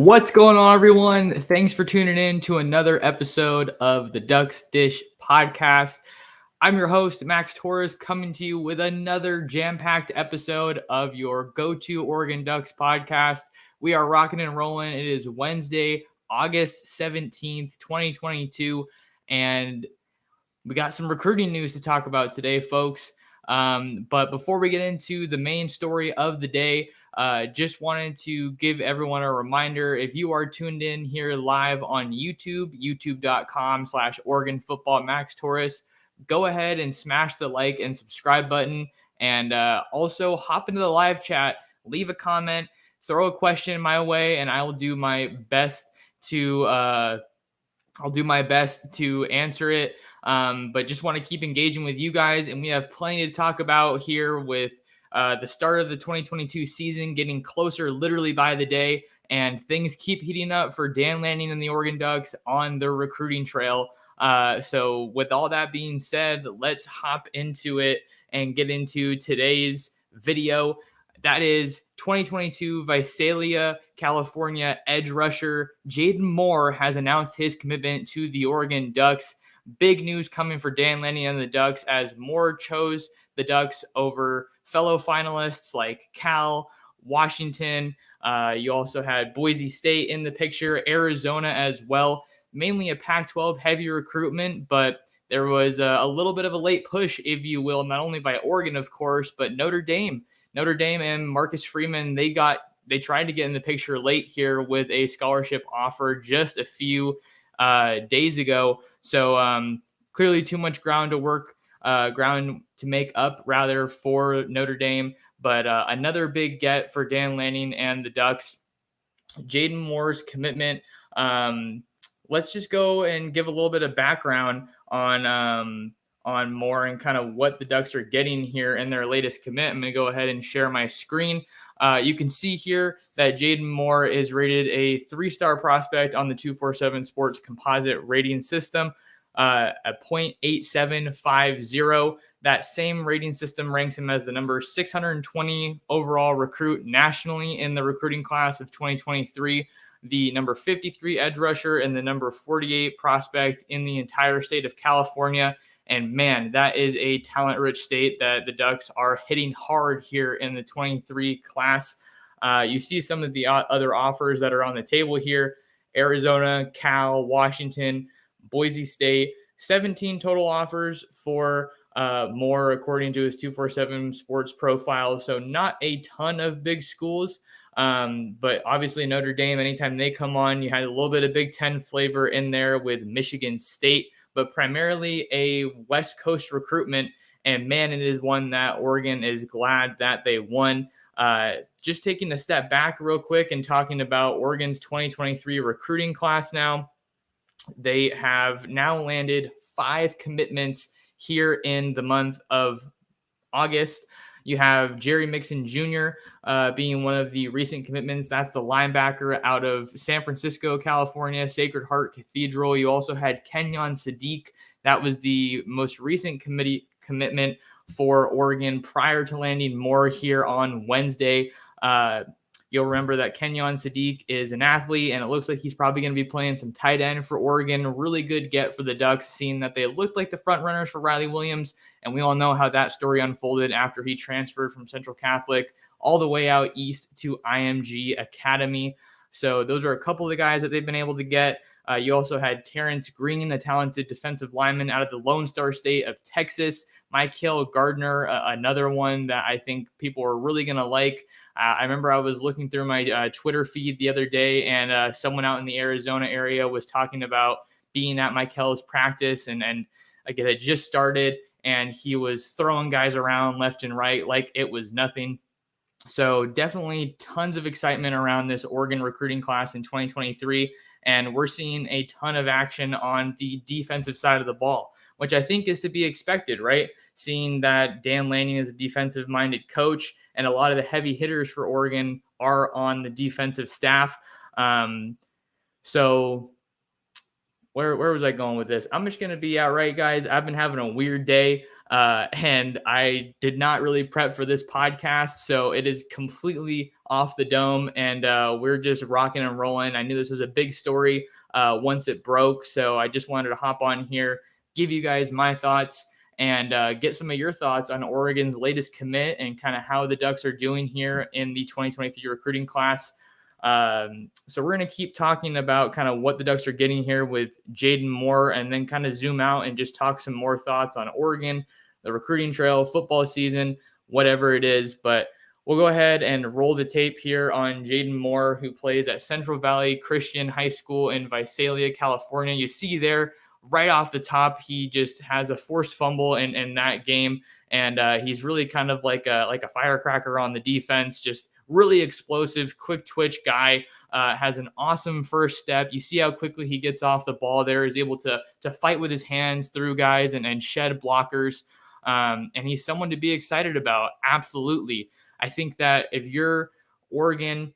What's going on, everyone? Thanks for tuning in to another episode of the Ducks Dish podcast. I'm your host, Max Torres, coming to you with another jam-packed episode of your go-to Oregon Ducks podcast. We are rocking and rolling. It is Wednesday, August 17th, 2022, and we got some recruiting news to talk about today, folks. But before we get into the main story of the day, just wanted to give everyone a reminder. If you are tuned in here live on YouTube, youtube.com/Oregon Football Max Torres, go ahead and smash the like and subscribe button. And also hop into the live chat, leave a comment, throw a question my way, and I will do my best to answer it. But just want to keep engaging with you guys, and we have plenty to talk about here with the start of the 2022 season getting closer literally by the day, and things keep heating up for Dan Lanning and the Oregon Ducks on their recruiting trail. So with all that being said, let's hop into it and get into today's video. That is 2022 Visalia, California edge rusher Jaeden Moore has announced his commitment to the Oregon Ducks. Big news coming for Dan Lanning and the Ducks as Moore chose the Ducks over fellow finalists like Cal, Washington. You also had Boise State in the picture, Arizona as well. Mainly a Pac-12 heavy recruitment, but there was a little bit of a late push, if you will, not only by Oregon, of course, but Notre Dame. Notre Dame and Marcus Freeman, they tried to get in the picture late here with a scholarship offer just a few days ago. So clearly too much ground to make up rather for Notre Dame. But another big get for Dan Lanning and the Ducks. Jaeden Moore's commitment. Let's just go and give a little bit of background on Moore and kind of what the Ducks are getting here in their latest commit. I'm going to go ahead and share my screen. You can see here that Jaeden Moore is rated a 3-star prospect on the 247 Sports composite rating system, a 0.8750. That same rating system ranks him as the number 620 overall recruit nationally in the recruiting class of 2023, the number 53 edge rusher, and the number 48 prospect in the entire state of California. And man, that is a talent-rich state that the Ducks are hitting hard here in the 23 class. You see some of the other offers that are on the table here: Arizona, Cal, Washington, Boise State. 17 total offers for Moore, according to his 247 Sports profile. So not a ton of big schools. But obviously Notre Dame, anytime they come on, you had a little bit of Big Ten flavor in there with Michigan State, but primarily a West Coast recruitment. And man, it is one that Oregon is glad that they won. Just taking a step back real quick and talking about Oregon's 2023 recruiting class now. They have now landed 5 commitments here in the month of August. You have Jerry Mixon Jr. Being one of the recent commitments. That's the linebacker out of San Francisco, California, Sacred Heart Cathedral. You also had Kenyon Sadiq. That was the most recent commitment for Oregon prior to landing Moore here on Wednesday. You'll remember that Kenyon Sadiq is an athlete, and it looks like he's probably going to be playing some tight end for Oregon. A really good get for the Ducks, seeing that they looked like the front runners for Riley Williams, and we all know how that story unfolded after he transferred from Central Catholic all the way out east to IMG Academy. So those are a couple of the guys that they've been able to get. You also had Terrence Green, a talented defensive lineman out of the Lone Star State of Texas. Gardner, another one that I think people are really going to like. I remember I was looking through my Twitter feed the other day, and someone out in the Arizona area was talking about being at Mikel's practice, and like it had just started, and he was throwing guys around left and right like it was nothing. So definitely tons of excitement around this Oregon recruiting class in 2023, and we're seeing a ton of action on the defensive side of the ball, which I think is to be expected, right? Seeing that Dan Lanning is a defensive-minded coach, and a lot of the heavy hitters for Oregon are on the defensive staff. So where was I going with this? I'm just going to be outright, guys. I've been having a weird day. And I did not really prep for this podcast, so it is completely off the dome, and we're just rocking and rolling. I knew this was a big story once it broke, so I just wanted to hop on here, give you guys my thoughts, and get some of your thoughts on Oregon's latest commit and kind of how the Ducks are doing here in the 2023 recruiting class. So we're going to keep talking about kind of what the Ducks are getting here with Jaeden Moore, and then kind of zoom out and just talk some more thoughts on Oregon, the recruiting trail, football season, whatever it is. But we'll go ahead and roll the tape here on Jaeden Moore, who plays at Central Valley Christian High School in Visalia, California. You see there right off the top, he just has a forced fumble in that game. And he's really kind of like a firecracker on the defense, just really explosive, quick twitch guy, has an awesome first step. You see how quickly he gets off the ball there, is able to fight with his hands through guys and shed blockers. And he's someone to be excited about. Absolutely. I think that if you're Oregon,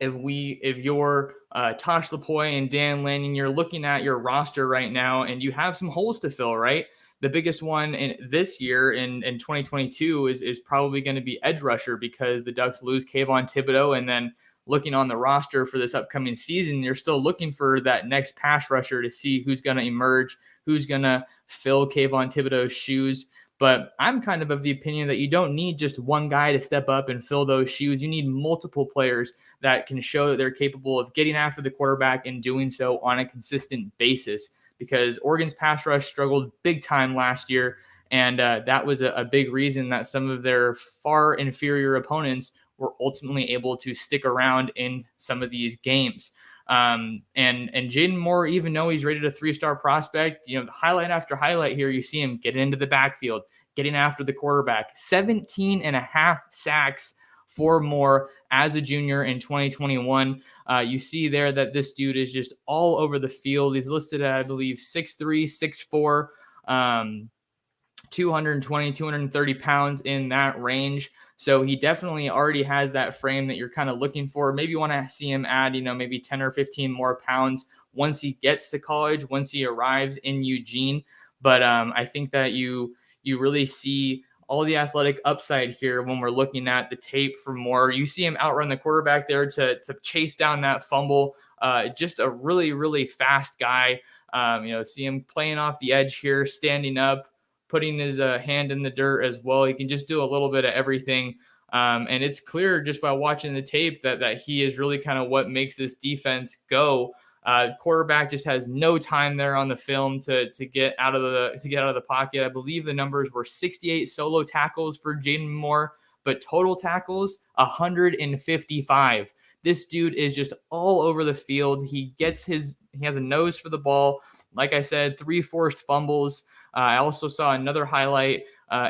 if you're Tosh Lapoy and Dan Lanning, you're looking at your roster right now and you have some holes to fill, right? The biggest one in this year in 2022 is probably going to be edge rusher, because the Ducks lose Kayvon Thibodeau. And then looking on the roster for this upcoming season, you're still looking for that next pass rusher to see who's going to emerge, who's going to fill Kayvon Thibodeau's shoes. But I'm kind of the opinion that you don't need just one guy to step up and fill those shoes. You need multiple players that can show that they're capable of getting after the quarterback and doing so on a consistent basis, because Oregon's pass rush struggled big time last year. And that was a big reason that some of their far inferior opponents were ultimately able to stick around in some of these games. And Jaeden Moore, even though he's rated a 3-star prospect, highlight after highlight here, you see him getting into the backfield, getting after the quarterback. 17 and a half sacks for Moore as a junior in 2021. You see there that this dude is just all over the field. He's listed at, I believe, 6'3", 6'4", 220, 230 pounds, in that range. So he definitely already has that frame that you're kind of looking for. Maybe you want to see him add, maybe 10 or 15 more pounds once he gets to college, once he arrives in Eugene. But I think that you really see all the athletic upside here when we're looking at the tape for Moore. You see him outrun the quarterback there to chase down that fumble. Just a really, really fast guy. See him playing off the edge here, standing up, putting his hand in the dirt as well. He can just do a little bit of everything. And it's clear just by watching the tape that he is really kind of what makes this defense go. Quarterback just has no time there on the film to get out of the pocket. I believe the numbers were 68 solo tackles for Jaeden Moore, but total tackles 155. This dude is just all over the field. He has a nose for the ball. Like I said, 3 forced fumbles. I also saw another highlight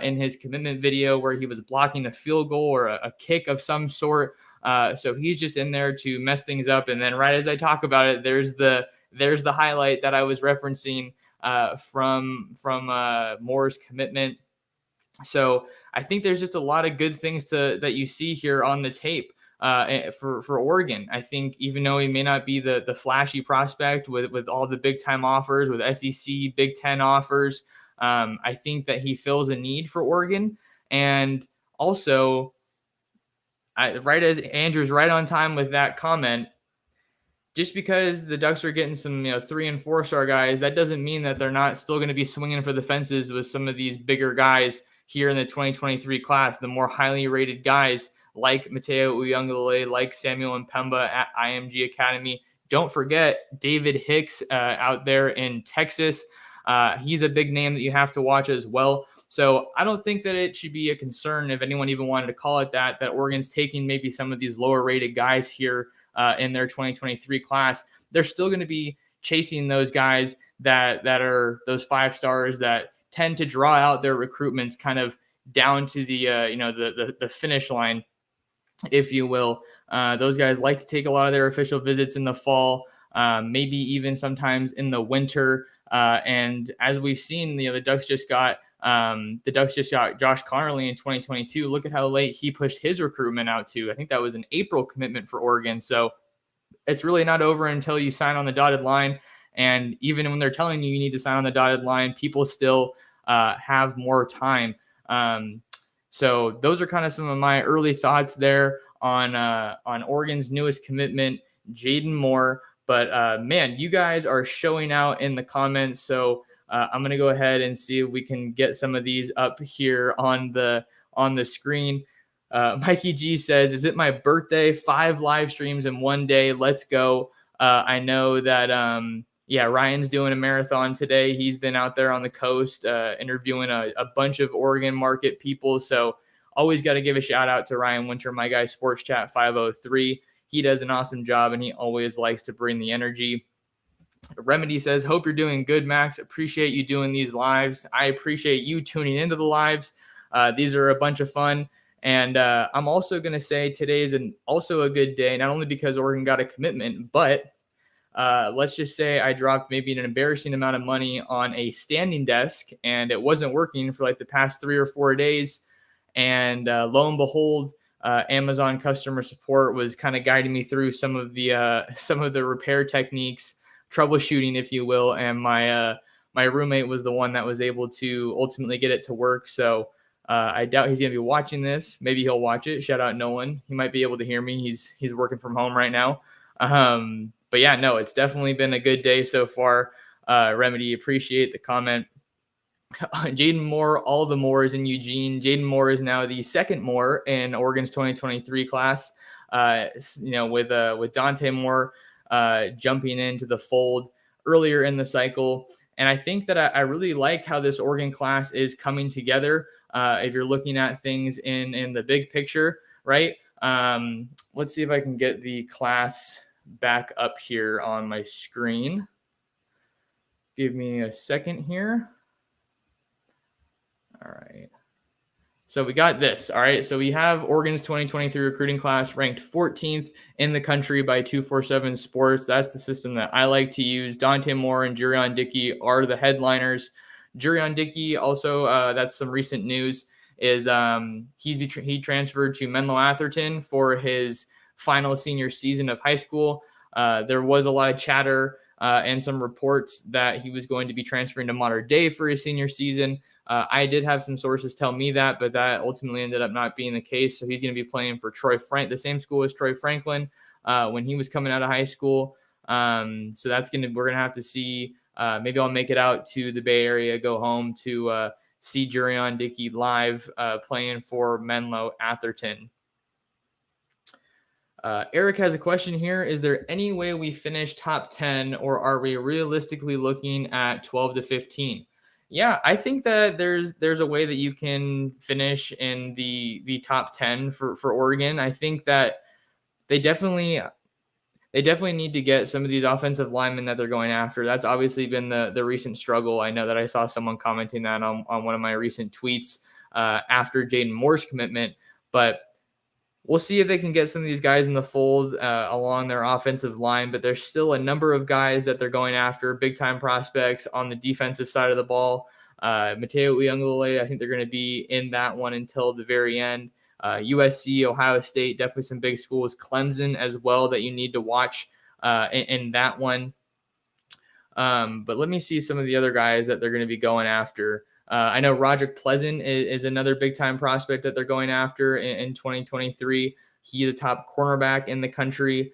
in his commitment video where he was blocking a field goal or a kick of some sort. So he's just in there to mess things up. And then right as I talk about it, there's the highlight that I was referencing from Moore's commitment. So I think there's just a lot of good things that you see here on the tape for Oregon. I think even though he may not be the flashy prospect with all the big time offers, with SEC Big Ten offers, I think that he fills a need for Oregon. And also, right as Andrew's right on time with that comment, just because the Ducks are getting some 3 and 4 star guys, that doesn't mean that they're not still going to be swinging for the fences with some of these bigger guys here in the 2023 class, the more highly rated guys like Mateo Uyunglele, like Samuel Mpemba at IMG Academy. Don't forget David Hicks out there in Texas. He's a big name that you have to watch as well. So I don't think that it should be a concern, if anyone even wanted to call it that Oregon's taking maybe some of these lower rated guys here in their 2023 class. They're still going to be chasing those guys that are those 5 stars that tend to draw out their recruitments kind of down to the finish line, if you will. Those guys like to take a lot of their official visits in the fall, maybe even sometimes in the winter. And as we've seen, the Ducks just got Josh Connerly in 2022. Look at how late he pushed his recruitment out to. I think that was an April commitment for Oregon. So it's really not over until you sign on the dotted line. And even when they're telling you need to sign on the dotted line, people still have more time. So those are kind of some of my early thoughts there on Oregon's newest commitment, Jaeden Moore. But man, you guys are showing out in the comments. So I'm gonna go ahead and see if we can get some of these up here on the screen. Mikey G says, "Is it my birthday? 5 live streams in one day. Let's go." I know that yeah, Ryan's doing a marathon today. He's been out there on the coast interviewing a bunch of Oregon market people. So always got to give a shout out to Ryan Winter, my guy, Sports Chat 503. He does an awesome job, and he always likes to bring the energy. Remedy says, "Hope you're doing good, Max. Appreciate you doing these lives. I appreciate you tuning into the lives. These are a bunch of fun." And I'm also going to say today is also a good day, not only because Oregon got a commitment, but let's just say I dropped maybe an embarrassing amount of money on a standing desk, and it wasn't working for like the past 3 or 4 days. And lo and behold, Amazon customer support was kind of guiding me through some of the repair techniques, troubleshooting, if you will. And my roommate was the one that was able to ultimately get it to work. So I doubt he's gonna be watching this. Maybe he'll watch it. Shout out Nolan. He might be able to hear me. He's working from home right now. But yeah, no, it's definitely been a good day so far. Remedy, appreciate the comment. Jaeden Moore, all the Moores in Eugene. Jaeden Moore is now the second Moore in Oregon's 2023 class. With Dante Moore jumping into the fold earlier in the cycle. And I think that I really like how this Oregon class is coming together. If you're looking at things in the big picture, right? Let's see if I can get the class back up here on my screen. Give me a second here. All right. So we got this. All right. So we have Oregon's 2023 recruiting class ranked 14th in the country by 247 Sports. That's the system that I like to use. Dante Moore and Jurion Dickey are the headliners. Jurion Dickey also, that's some recent news, is he transferred to Menlo Atherton for his final senior season of high school. There was a lot of chatter and some reports that he was going to be transferring to Mater Dei for his senior season. I did have some sources tell me that, but that ultimately ended up not being the case. So he's going to be playing for the same school as Troy Franklin when he was coming out of high school. So we're going to have to see. Maybe I'll make it out to the Bay Area, go home to see Jurion Dickey live playing for Menlo Atherton. Eric has a question here. Is there any way we finish top 10, or are we realistically looking at 12 to 15? Yeah, I think that there's a way that you can finish in the top 10 for Oregon. I think that they definitely need to get some of these offensive linemen that they're going after. That's obviously been the recent struggle. I know that I saw someone commenting that on one of my recent tweets after Jaeden Moore's commitment, but we'll see if they can get some of these guys in the fold along their offensive line. But there's still a number of guys that they're going after, big-time prospects on the defensive side of the ball. Mateo Uyunglele, I think they're going to be in that one until the very end. USC, Ohio State, definitely some big schools. Clemson as well that you need to watch in that one. But let me see some of the other guys that they're going to be going after. I know Roderick Pleasant is another big-time prospect that they're going after in 2023. He's a top cornerback in the country.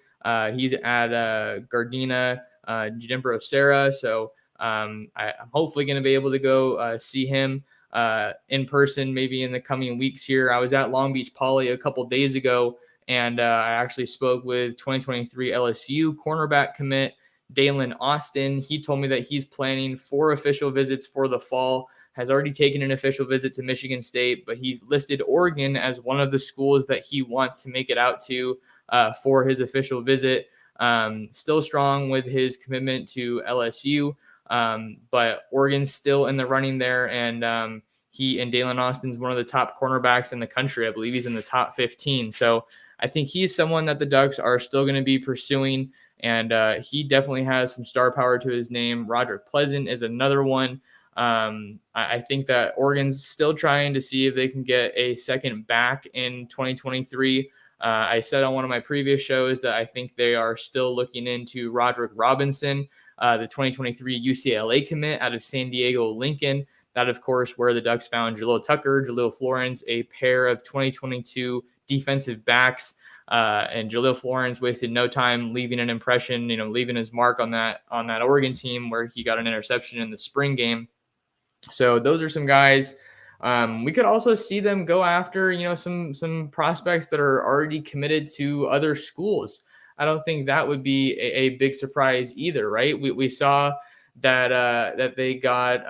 He's at Gardner, Jedimbro Sarah. So I'm hopefully going to be able to go see him in person maybe in the coming weeks here. I was at Long Beach Poly a couple days ago, and I actually spoke with 2023 LSU cornerback commit Dalen Austin. He told me that he's planning 4 official visits for the fall, has already taken an official visit to Michigan State, but he's listed Oregon as one of the schools that he wants to make it out to for his official visit. Still strong with his commitment to LSU, but Oregon's still in the running there, and Dalen Austin's one of the top cornerbacks in the country. I believe he's in the top 15. So I think he's someone that the Ducks are still going to be pursuing, and he definitely has some star power to his name. Roderick Pleasant is another one. I think that Oregon's still trying to see if they can get a second back in 2023. I said on one of my previous shows that I think they are still looking into Roderick Robinson, the 2023 UCLA commit out of San Diego Lincoln. That, of course, where the Ducks found Jaleel Tucker, Jaleel Florence, a pair of 2022 defensive backs. And Jaleel Florence wasted no time leaving an impression, leaving his mark on that Oregon team where he got an interception in the spring game. So those are some guys. We could also see them go after, some prospects that are already committed to other schools. I don't think that would be a big surprise either, right? We saw that they got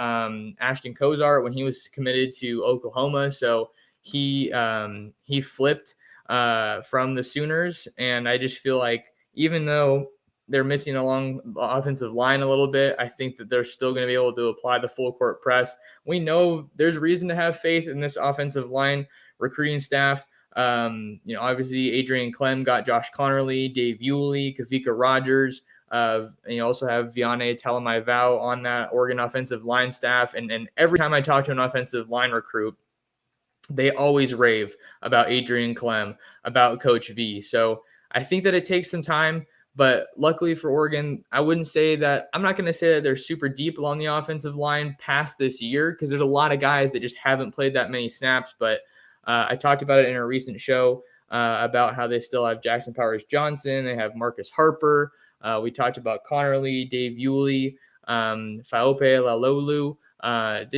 Ashton Kozart when he was committed to Oklahoma, so he flipped from the Sooners, and I just feel like even though they're missing along the offensive line a little bit, I think that they're still going to be able to apply the full court press. We know there's reason to have faith in this offensive line recruiting staff. Obviously Adrian Clem got Josh Connerly, Dave Yulee, Kavika Rogers. You also have Vianney Talamai-Vau on that Oregon offensive line staff. And every time I talk to an offensive line recruit, they always rave about Adrian Clem, about Coach V. So I think that it takes some time. But luckily for Oregon, I'm not going to say that they're super deep along the offensive line past this year, because there's a lot of guys that just haven't played that many snaps. But I talked about it in a recent show about how they still have Jackson Powers Johnson. They have Marcus Harper. We talked about Connerly, Dave Yulee, Faope Lalolu.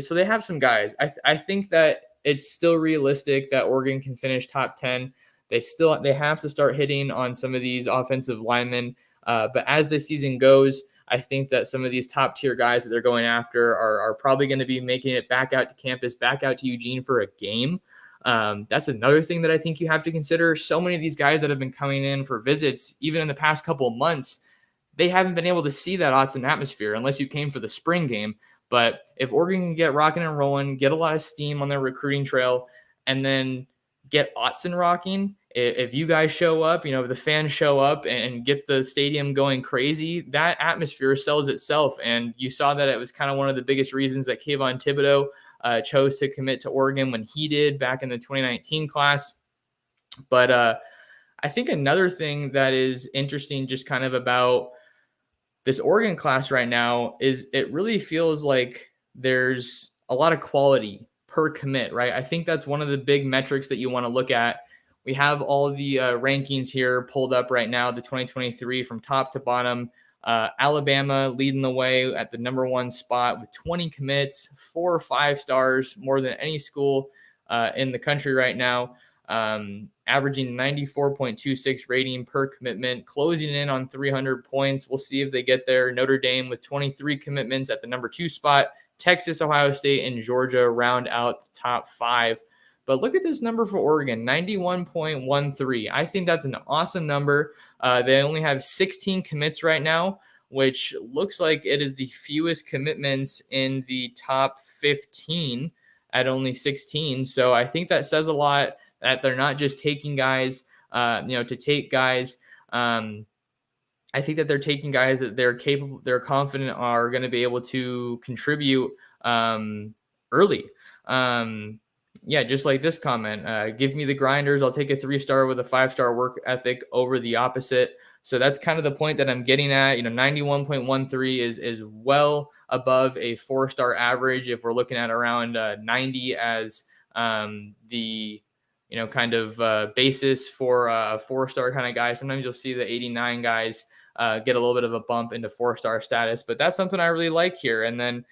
So they have some guys. I think that it's still realistic that Oregon can finish top 10. They have to start hitting on some of these offensive linemen. But as the season goes, I think that some of these top tier guys that they're going after are probably going to be making it back out to campus, back out to Eugene for a game. That's another thing that I think you have to consider. So many of these guys that have been coming in for visits, even in the past couple of months, they haven't been able to see that Autzen atmosphere unless you came for the spring game. But if Oregon can get rocking and rolling, get a lot of steam on their recruiting trail, and then get Autzen rocking, if you guys show up, if the fans show up and get the stadium going crazy, that atmosphere sells itself. And you saw that it was kind of one of the biggest reasons that Kayvon Thibodeau chose to commit to Oregon when he did back in the 2019 class. But I think another thing that is interesting just kind of about this Oregon class right now is it really feels like there's a lot of quality per commit, right? I think that's one of the big metrics that you want to look at. We have all of the rankings here pulled up right now, the 2023 from top to bottom. Alabama leading the way at the number 1 spot with 20 commits, 4 or 5 stars, more than any school in the country right now. Averaging 94.26 rating per commitment, closing in on 300 points. We'll see if they get there. Notre Dame with 23 commitments at the number 2 spot. Texas, Ohio State, and Georgia round out the top 5. But look at this number for Oregon, 91.13. I think that's an awesome number. They only have 16 commits right now, which looks like it is the fewest commitments in the top 15 at only 16. So I think that says a lot that they're not just taking guys, to take guys. I think that they're taking guys that they're capable, they're confident are going to be able to contribute early. Just like this comment, give me the grinders. I'll take a 3-star with a 5-star work ethic over the opposite. So that's kind of the point that I'm getting at. 91.13 is well above a 4-star average. If we're looking at around 90 as the kind of basis for a 4-star kind of guy. Sometimes you'll see the 89 guys get a little bit of a bump into 4-star status, but that's something I really like here. And then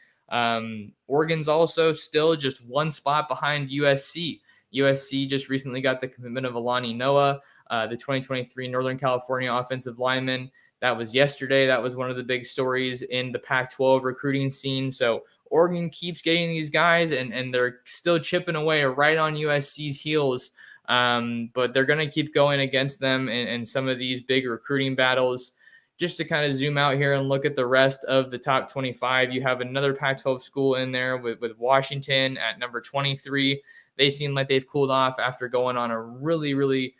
Oregon's also still just 1 spot behind USC. USC just recently got the commitment of Alani Noah, the 2023 Northern California offensive lineman. That was yesterday. That was one of the big stories in the Pac-12 recruiting scene. So Oregon keeps getting these guys, and they're still chipping away right on USC's heels. But they're going to keep going against them in some of these big recruiting battles. Just to kind of zoom out here and look at the rest of the top 25, you have another Pac-12 school in there with Washington at number 23. They seem like they've cooled off after going on a really, really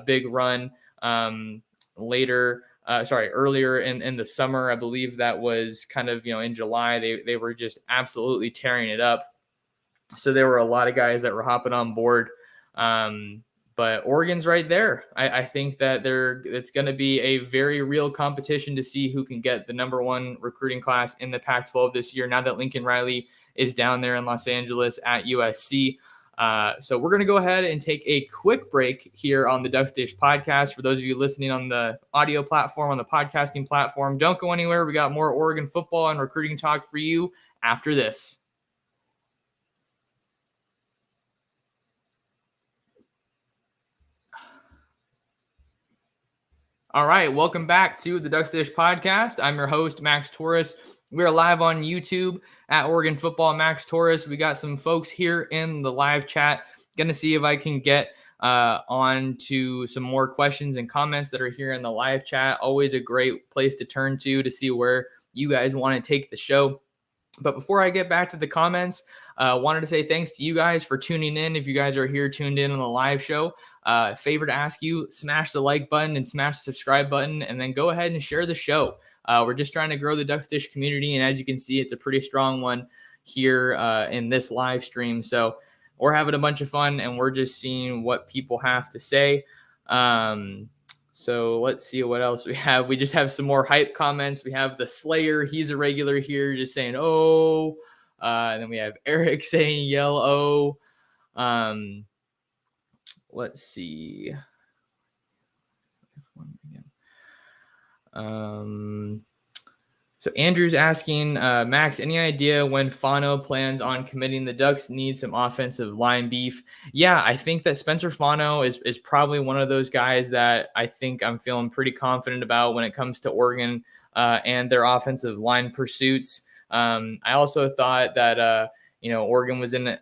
big run earlier in the summer. I believe that was kind of, in July, they were just absolutely tearing it up. So there were a lot of guys that were hopping on board. But Oregon's right there. I think that it's going to be a very real competition to see who can get the number one recruiting class in the Pac-12 this year. Now that Lincoln Riley is down there in Los Angeles at USC. So we're going to go ahead and take a quick break here on the Ducks Dish podcast. For those of you listening on the audio platform, on the podcasting platform, don't go anywhere. We got more Oregon football and recruiting talk for you after this. All right, welcome back to the Ducks Dish podcast. I'm your host, Max Torres. We're live on YouTube at Oregon Football Max Torres. We got some folks here in the live chat. Going to see if I can get on to some more questions and comments that are here in the live chat. Always a great place to turn to see where you guys want to take the show. But before I get back to the comments, wanted to say thanks to you guys for tuning in. If you guys are here tuned in on the live show, favor to ask you, smash the like button and smash the subscribe button, and then go ahead and share the show. We're just trying to grow the Ducks Dish community, and as you can see, it's a pretty strong one here in this live stream. So we're having a bunch of fun, and we're just seeing what people have to say. So let's see what else we have. We just have some more hype comments. We have the Slayer. He's a regular here just saying, oh. And then we have Eric saying yellow. Let's see. So Andrew's asking, Max, any idea when Fano plans on committing? The Ducks need some offensive line beef. Yeah, I think that Spencer Fano is probably one of those guys that I think I'm feeling pretty confident about when it comes to Oregon and their offensive line pursuits. I also thought that, Oregon's in a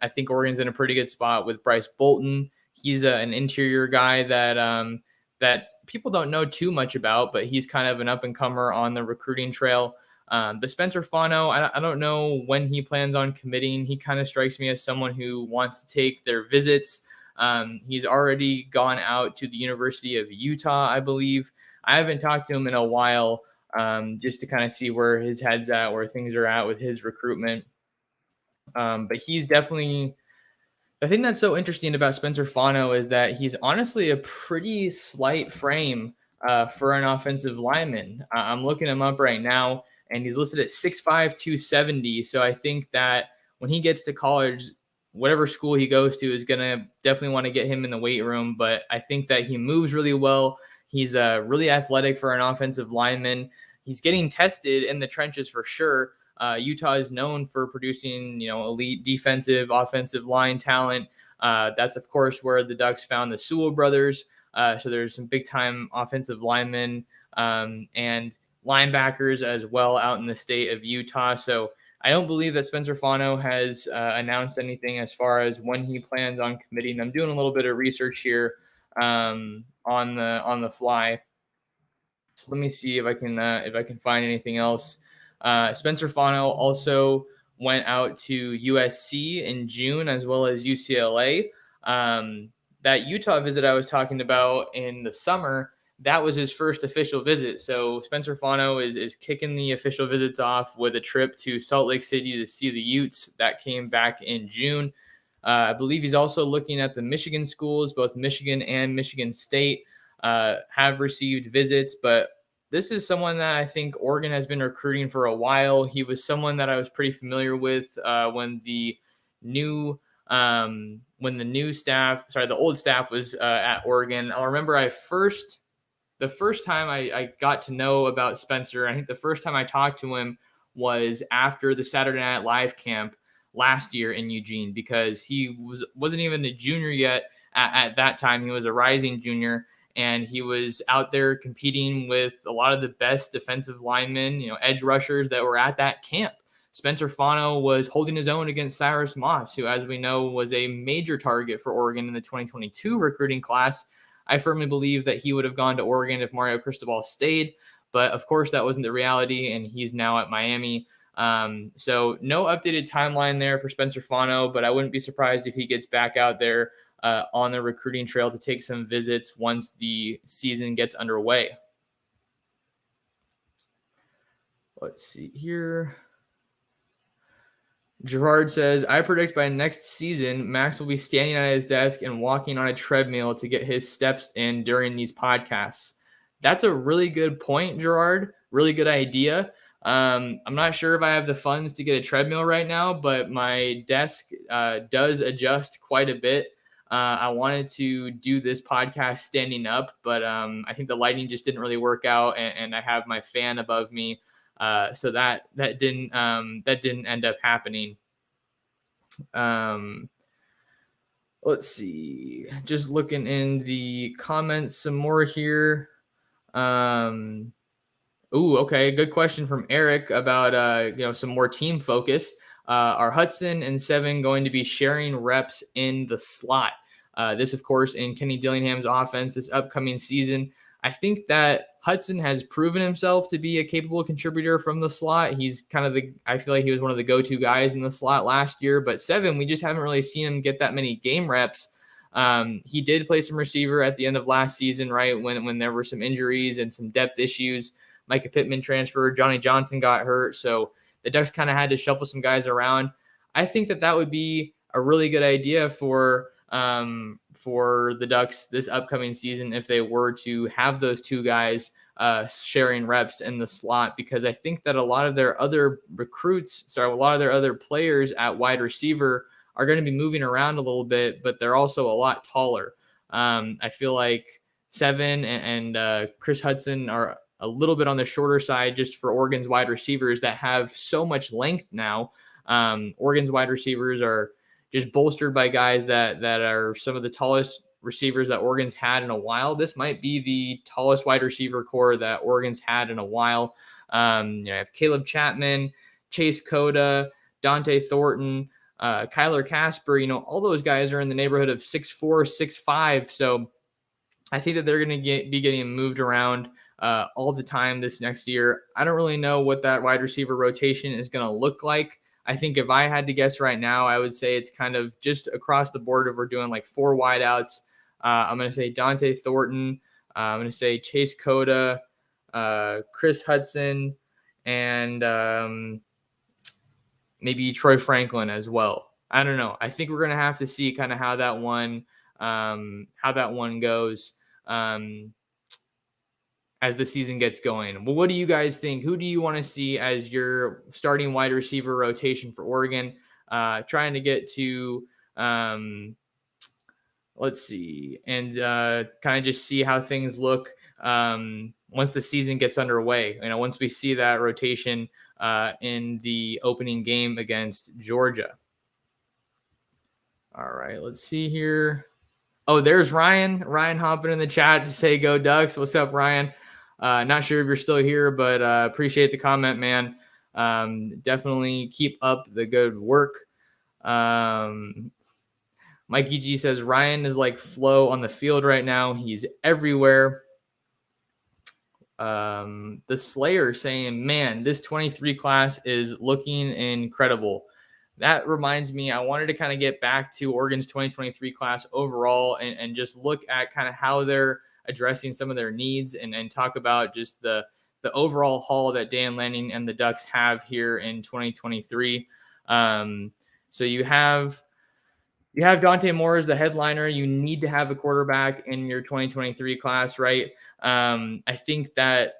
pretty good spot with Bryce Bolton. He's an interior guy that people don't know too much about, but he's kind of an up-and-comer on the recruiting trail. But Spencer Fano, I don't know when he plans on committing. He kind of strikes me as someone who wants to take their visits. He's already gone out to the University of Utah, I believe. I haven't talked to him in a while, just to kind of see where his head's at, where things are at with his recruitment. But he's definitely... The thing that's so interesting about Spencer Fano is that he's honestly a pretty slight frame for an offensive lineman. I'm looking him up right now, and he's listed at 6'5", 270. So I think that when he gets to college, whatever school he goes to is going to definitely want to get him in the weight room. But I think that he moves really well. He's really athletic for an offensive lineman. He's getting tested in the trenches for sure. Utah is known for producing, elite defensive, offensive line talent. That's, of course, where the Ducks found the Sewell brothers. So there's some big-time offensive linemen and linebackers as well out in the state of Utah. So I don't believe that Spencer Fano has announced anything as far as when he plans on committing. I'm doing a little bit of research here on the fly. So let me see if I can find anything else. Spencer Fano also went out to USC in June as well as UCLA. That Utah visit I was talking about in the summer, that was his first official visit. So Spencer Fano is kicking the official visits off with a trip to Salt Lake City to see the Utes. That came back in June. I believe he's also looking at the Michigan schools. Both Michigan and Michigan State have received visits, but this is someone that I think Oregon has been recruiting for a while. He was someone that I was pretty familiar with when the old staff was at Oregon. I remember the first time I got to know about Spencer, I think the first time I talked to him was after the Saturday Night Live camp last year in Eugene, because he wasn't even a junior yet at that time. He was a rising junior. And he was out there competing with a lot of the best defensive linemen, edge rushers that were at that camp. Spencer Fano was holding his own against Cyrus Moss, who, as we know, was a major target for Oregon in the 2022 recruiting class. I firmly believe that he would have gone to Oregon if Mario Cristobal stayed. But, of course, that wasn't the reality, and he's now at Miami. So no updated timeline there for Spencer Fano, but I wouldn't be surprised if he gets back out there on the recruiting trail to take some visits once the season gets underway. Let's see here. Gerard says, I predict by next season, Max will be standing at his desk and walking on a treadmill to get his steps in during these podcasts. That's a really good point, Gerard. Really good idea. I'm not sure if I have the funds to get a treadmill right now, but my desk does adjust quite a bit. I wanted to do this podcast standing up, but I think the lighting just didn't really work out, and I have my fan above me. So that didn't end up happening. Let's see. Just looking in the comments some more here. Okay, good question from Eric about some more team focus. Are Hudson and Seven going to be sharing reps in the slot? This, of course, in Kenny Dillingham's offense this upcoming season. I think that Hudson has proven himself to be a capable contributor from the slot. He's I feel like he was one of the go-to guys in the slot last year, but Seven, we just haven't really seen him get that many game reps. He did play some receiver at the end of last season, right? When there were some injuries and some depth issues. Micah Pittman transferred, Johnny Johnson got hurt. So the Ducks kind of had to shuffle some guys around. I think that would be a really good idea for the Ducks this upcoming season if they were to have those two guys sharing reps in the slot, because I think that a lot of their other players at wide receiver are going to be moving around a little bit, but they're also a lot taller. I feel like Seven and Chris Hudson are a little bit on the shorter side just for Oregon's wide receivers that have so much length now. Oregon's wide receivers are just bolstered by guys that are some of the tallest receivers that Oregon's had in a while. This might be the tallest wide receiver core that Oregon's had in a while. I have Caleb Chapman, Chase Cota, Dante Thornton, Kyler Casper. All those guys are in the neighborhood of 6'4", 6'5". So I think that they're going to be getting moved around all the time this next year. I don't really know what that wide receiver rotation is going to look like. I think if I had to guess right now, I would say it's kind of just across the board. If we're doing like 4 wideouts, I'm going to say Dante Thornton. I'm going to say Chase Cota, Chris Hudson, and maybe Troy Franklin as well. I don't know. I think we're going to have to see kind of how that one goes as the season gets going. Well, what do you guys think? Who do you want to see as your starting wide receiver rotation for Oregon? Trying to get to, let's see, and kind of just see how things look once the season gets underway. Once we see that rotation in the opening game against Georgia. All right, let's see here. Oh, there's Ryan. Ryan hopping in the chat to say go Ducks. What's up, Ryan? Not sure if you're still here, but appreciate the comment, man. Definitely keep up the good work. Mikey G says Ryan is like Flo on the field right now. He's everywhere. The Slayer saying, man, this 23 class is looking incredible. That reminds me, I wanted to kind of get back to Oregon's 2023 class overall and just look at kind of how they're addressing some of their needs and talk about just the overall haul that Dan Lanning and the Ducks have here in 2023. So you have Dante Moore as the headliner. You need to have a quarterback in your 2023 class, right? I think that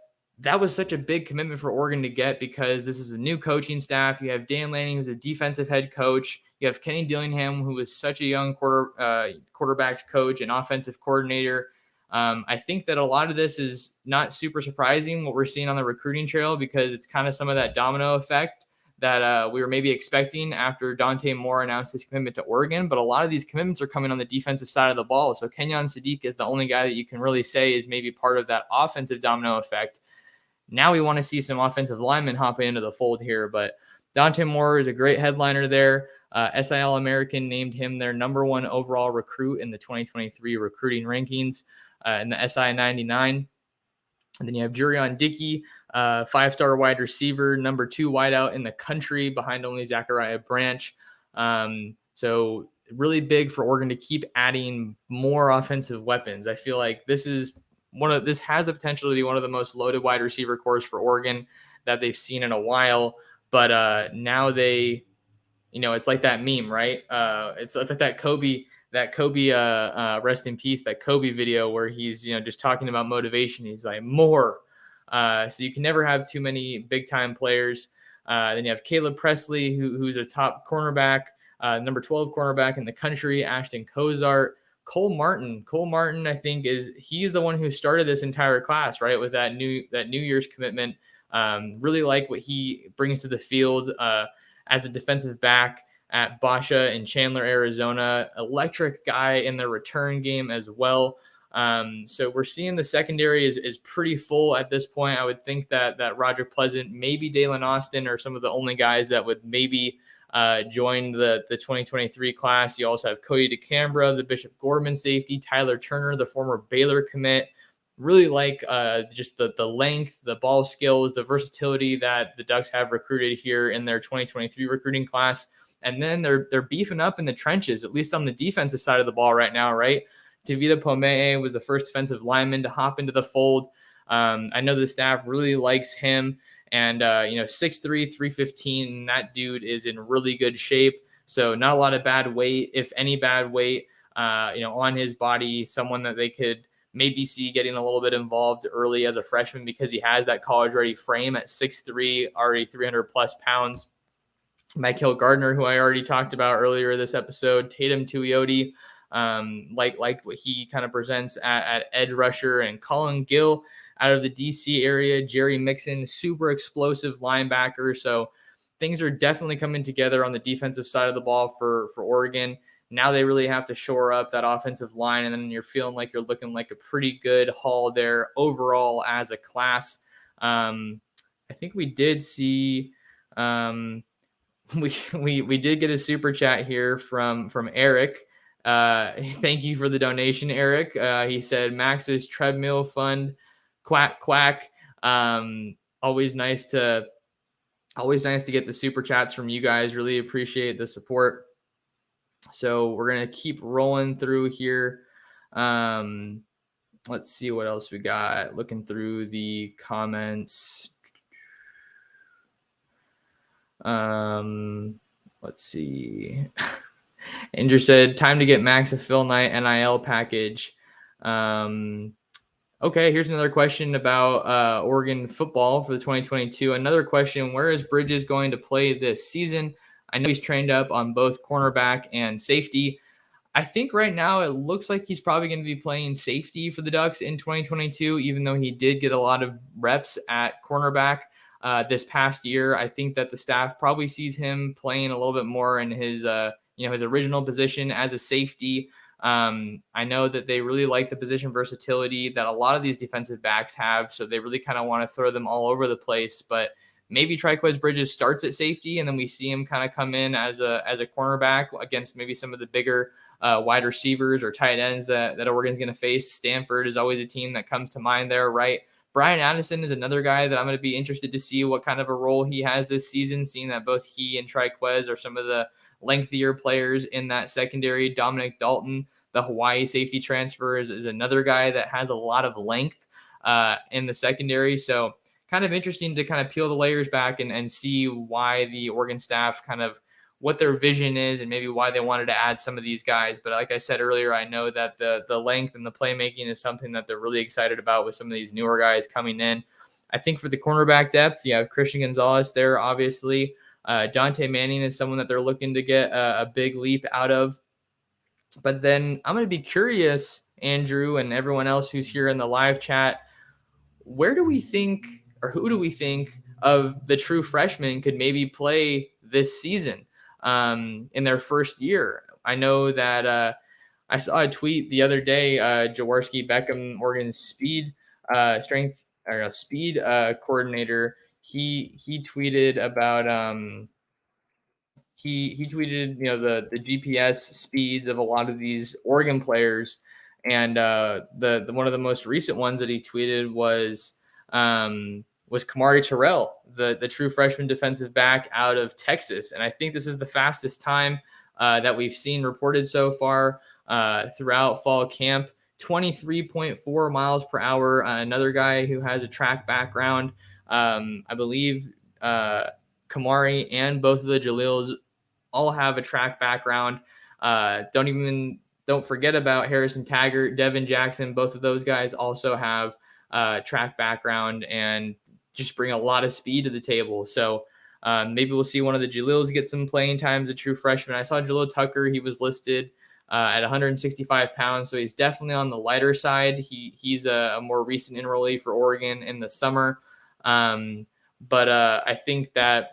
was such a big commitment for Oregon to get because this is a new coaching staff. You have Dan Lanning, who's a defensive head coach. You have Kenny Dillingham, who is such a young quarterbacks coach and offensive coordinator. I think that a lot of this is not super surprising what we're seeing on the recruiting trail because it's kind of some of that domino effect that we were maybe expecting after Dante Moore announced his commitment to Oregon. But a lot of these commitments are coming on the defensive side of the ball. So Kenyon Sadiq is the only guy that you can really say is maybe part of that offensive domino effect. Now we want to see some offensive linemen hopping into the fold here, but Dante Moore is a great headliner there. SIL American named him their number 1 overall recruit in the 2023 recruiting rankings in the SI 99. And then you have Jurion Dickey, 5-star wide receiver, number 2 wideout in the country behind only Zachariah Branch. So really big for Oregon to keep adding more offensive weapons. I feel like this has the potential to be one of the most loaded wide receiver cores for Oregon that they've seen in a while. But now they it's like that meme, right? It's like that Kobe, rest in peace, that Kobe video where he's, just talking about motivation. He's like, more. So you can never have too many big time players. Then you have Caleb Presley, who's a top cornerback, number 12 cornerback in the country, Ashton Kozart. Cole Martin, I think he's the one who started this entire class, right? With that New Year's commitment. Really like what he brings to the field as a defensive back at Basha in Chandler, Arizona. Electric guy in the return game as well. So we're seeing the secondary is pretty full at this point. I would think that Roger Pleasant, maybe Dalen Austin are some of the only guys that would maybe join the 2023 class. You also have Cody DeCambra, the Bishop Gorman safety, Tyler Turner, the former Baylor commit. Really like just the length, the ball skills, the versatility that the Ducks have recruited here in their 2023 recruiting class. And then they're beefing up in the trenches, at least on the defensive side of the ball right now, right? Tavita Pomee was the first defensive lineman to hop into the fold. I know the staff really likes him. And, 6'3", 315, that dude is in really good shape. So not a lot of bad weight, if any bad weight, on his body, someone that they could maybe see getting a little bit involved early as a freshman because he has that college-ready frame at 6'3", already 300-plus pounds. Michael Gardner, who I already talked about earlier this episode, Tatum Tuioti, like what he kind of presents at edge rusher, and Colin Gill out of the DC area, Jerry Mixon, super explosive linebacker. So things are definitely coming together on the defensive side of the ball for Oregon. Now they really have to shore up that offensive line, and then you're feeling like you're looking like a pretty good haul there overall as a class. I think we did see we did get a super chat here from Eric. Thank you for the donation, Eric. He said Max's treadmill fund, quack quack. Always nice to get the super chats from you guys. Really appreciate the support. So we're gonna keep rolling through here. Let's see what else we got. Looking through the comments. Let's see. Andrew said, time to get Max a Phil Knight NIL package. Okay, here's another question about Oregon football for the 2022. Another question, where is Bridges going to play this season? I know he's trained up on both cornerback and safety. I think right now it looks like he's probably going to be playing safety for the Ducks in 2022, even though he did get a lot of reps at cornerback this past year. I think that the staff probably sees him playing a little bit more in his original position as a safety. I know that they really like the position versatility that a lot of these defensive backs have, so they really kind of want to throw them all over the place. But maybe Trikweze Bridges starts at safety, and then we see him kind of come in as a cornerback against maybe some of the bigger wide receivers or tight ends that Oregon's going to face. Stanford is always a team that comes to mind there, right? Brian Addison is another guy that I'm going to be interested to see what kind of a role he has this season, seeing that both he and Trikweze are some of the lengthier players in that secondary. Dominic Dalton, the Hawaii safety transfer, is another guy that has a lot of length in the secondary. So kind of interesting to kind of peel the layers back and see why the Oregon staff kind of what their vision is and maybe why they wanted to add some of these guys. But like I said earlier, I know that the length and the playmaking is something that they're really excited about with some of these newer guys coming in. I think for the cornerback depth, you have Christian Gonzalez there, obviously. Dante Manning is someone that they're looking to get a big leap out of. But then I'm going to be curious, Andrew, and everyone else who's here in the live chat, where do we think, or who do we think of the true freshmen could maybe play this season in their first year? I know that I saw a tweet the other day, Jaworski Beckham, Oregon's speed coordinator. He tweeted about he tweeted the GPS speeds of a lot of these Oregon players, and the one of the most recent ones that he tweeted was Kamari Terrell, the true freshman defensive back out of Texas. And I think this is the fastest time that we've seen reported so far throughout fall camp, 23.4 miles per hour. Another guy who has a track background, I believe Kamari and both of the Jalils all have a track background. Don't forget about Harrison Taggart, Devin Jackson. Both of those guys also have track background and just bring a lot of speed to the table. So maybe we'll see one of the Jalils get some playing time as a true freshman. I saw Jalil Tucker. He was listed at 165 pounds, so he's definitely on the lighter side. He's a more recent enrollee for Oregon in the summer. But I think that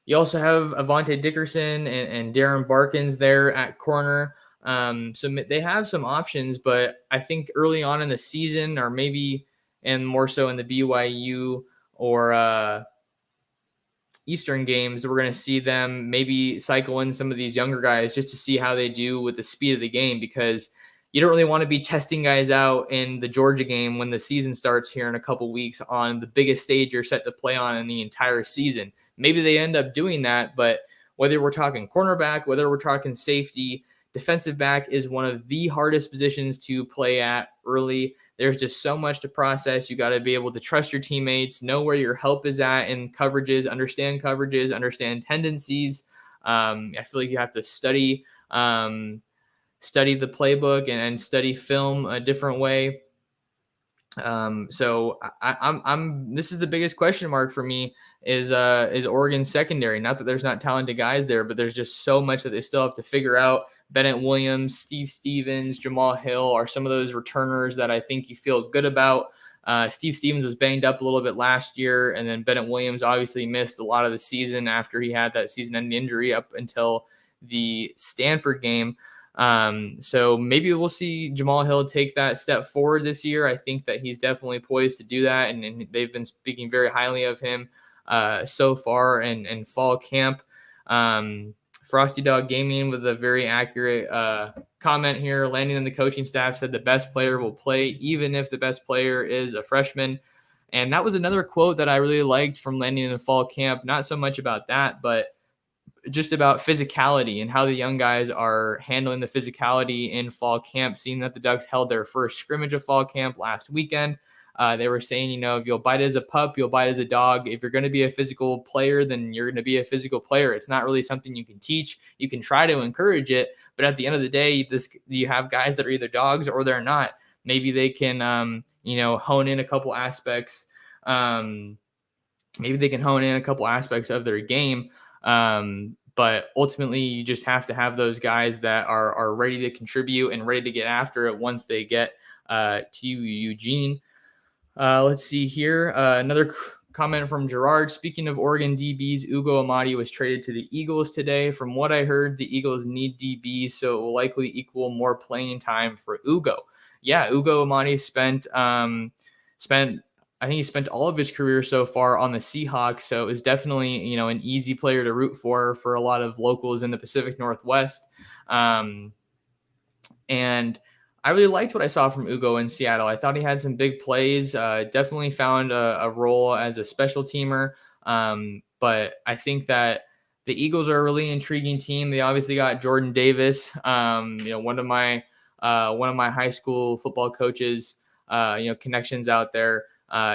you also have Avante Dickerson and Darren Barkins there at corner. So they have some options, but I think early on in the season, or maybe and more so in the BYU or Eastern games, we're going to see them maybe cycle in some of these younger guys just to see how they do with the speed of the game, because you don't really want to be testing guys out in the Georgia game when the season starts here in a couple weeks on the biggest stage you're set to play on in the entire season. Maybe they end up doing that, but whether we're talking cornerback, whether we're talking safety, defensive back is one of the hardest positions to play at early. There's just so much to process. You got to be able to trust your teammates, know where your help is at in coverages, understand tendencies. I feel like you have to study the playbook and study film a different way. So this is the biggest question mark for me is Oregon's secondary. Not that there's not talented guys there, but there's just so much that they still have to figure out. Bennett Williams, Steve Stevens, Jamal Hill are some of those returners that I think you feel good about. Steve Stevens was banged up a little bit last year, and then Bennett Williams obviously missed a lot of the season after he had that season-ending injury up until the Stanford game. So maybe we'll see Jamal Hill take that step forward this year. I think that he's definitely poised to do that, and they've been speaking very highly of him so far in fall camp. Frosty Dog Gaming with a very accurate comment here. Landon and the coaching staff said the best player will play even if the best player is a freshman. And that was another quote that I really liked from Landon in the fall camp. Not so much about that, but just about physicality and how the young guys are handling the physicality in fall camp, seeing that the Ducks held their first scrimmage of fall camp last weekend. They were saying, if you'll bite as a pup, you'll bite as a dog. If you're going to be a physical player, then you're going to be a physical player. It's not really something you can teach. You can try to encourage it, but at the end of the day, you have guys that are either dogs or they're not. Maybe they can, hone in a couple aspects. Maybe they can hone in a couple aspects of their game. But ultimately, you just have to have those guys that are ready to contribute and ready to get after it once they get to Eugene. Let's see here. Another comment from Gerard. Speaking of Oregon DBs, Ugo Amadi was traded to the Eagles today. From what I heard, the Eagles need DBs, so it will likely equal more playing time for Ugo. Yeah, Ugo Amadi spent I think he spent all of his career so far on the Seahawks, so it was definitely, an easy player to root for a lot of locals in the Pacific Northwest. And I really liked what I saw from Ugo in Seattle. I thought he had some big plays, definitely found a role as a special teamer. But I think that the Eagles are a really intriguing team. They obviously got Jordan Davis, one of my high school football coaches, connections out there.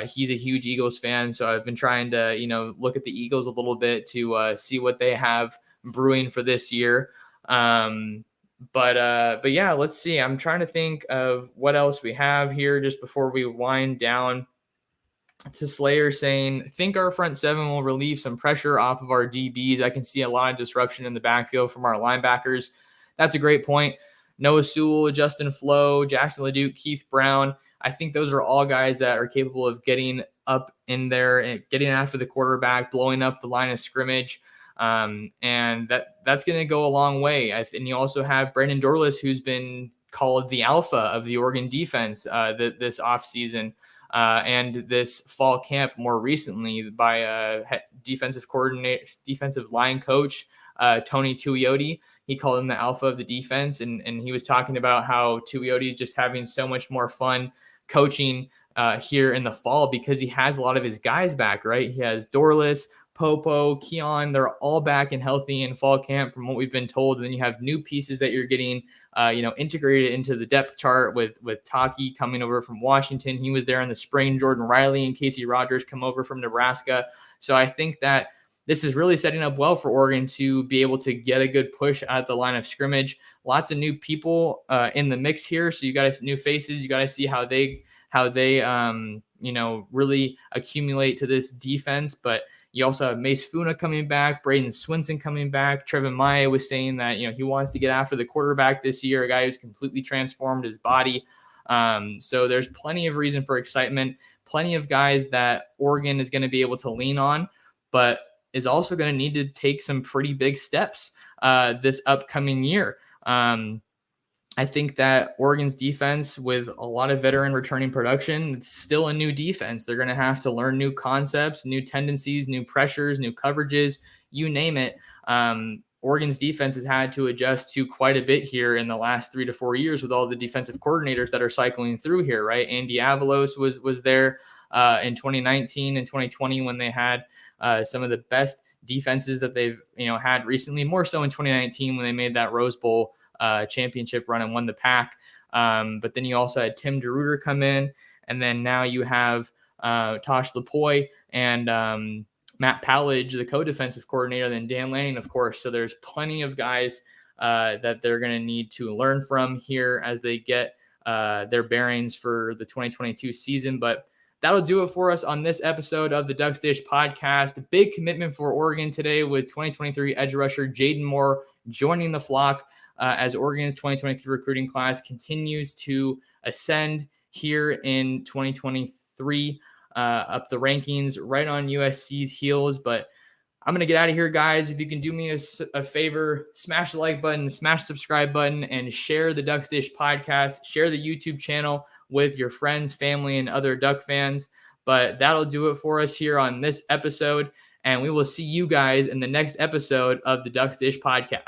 He's a huge Eagles fan, so I've been trying to, look at the Eagles a little bit to see what they have brewing for this year. But yeah, let's see. I'm trying to think of what else we have here just before we wind down. To Slayer saying, think our front seven will relieve some pressure off of our DBs. I can see a lot of disruption in the backfield from our linebackers. That's a great point. Noah Sewell, Justin Flo, Jackson LeDuc, Keith Brown. I think those are all guys that are capable of getting up in there and getting after the quarterback, blowing up the line of scrimmage. And that's going to go a long way. And you also have Brandon Dorlis, who's been called the alpha of the Oregon defense this offseason and this fall camp more recently by defensive line coach Tony Tuioti. He called him the alpha of the defense, and he was talking about how Tuioti is just having so much more fun coaching here in the fall because he has a lot of his guys back, right? He has Dorlis, Popo, Keon, they're all back and healthy in fall camp from what we've been told. And then you have new pieces that you're getting, integrated into the depth chart with Taki coming over from Washington. He was there in the spring. Jordan Riley and Casey Rogers come over from Nebraska. So I think that this is really setting up well for Oregon to be able to get a good push at the line of scrimmage. Lots of new people in the mix here, so you got new faces. You got to see how they really accumulate to this defense. But you also have Mace Funa coming back, Braden Swinson coming back. Trevin Maya was saying that he wants to get after the quarterback this year, a guy who's completely transformed his body. So there's plenty of reason for excitement, plenty of guys that Oregon is going to be able to lean on, but is also going to need to take some pretty big steps this upcoming year. I think that Oregon's defense, with a lot of veteran returning production, it's still a new defense. They're going to have to learn new concepts, new tendencies, new pressures, new coverages, you name it. Oregon's defense has had to adjust to quite a bit here in the last 3 to 4 years with all the defensive coordinators that are cycling through here, right? Andy Avalos was there in 2019 and 2020 when they had some of the best defenses that they've had recently, more so in 2019 when they made that Rose Bowl championship run and won the Pac. But then you also had Tim DeRuyter come in, and then now you have Tosh Lapoy and Matt Pallage, the co-defensive coordinator, then Dan Lanning, of course. So there's plenty of guys that they're going to need to learn from here as they get their bearings for the 2022 season. But that'll do it for us on this episode of the Ducks Dish podcast. A big commitment for Oregon today with 2023 edge rusher Jaeden Moore joining the flock as Oregon's 2023 recruiting class continues to ascend here in 2023 up the rankings, right on USC's heels. But I'm going to get out of here, guys. If you can do me a favor, smash the like button, smash the subscribe button, and share the Ducks Dish podcast. Share the YouTube channel with your friends, family, and other Duck fans. But that'll do it for us here on this episode. And we will see you guys in the next episode of the Ducks Dish podcast.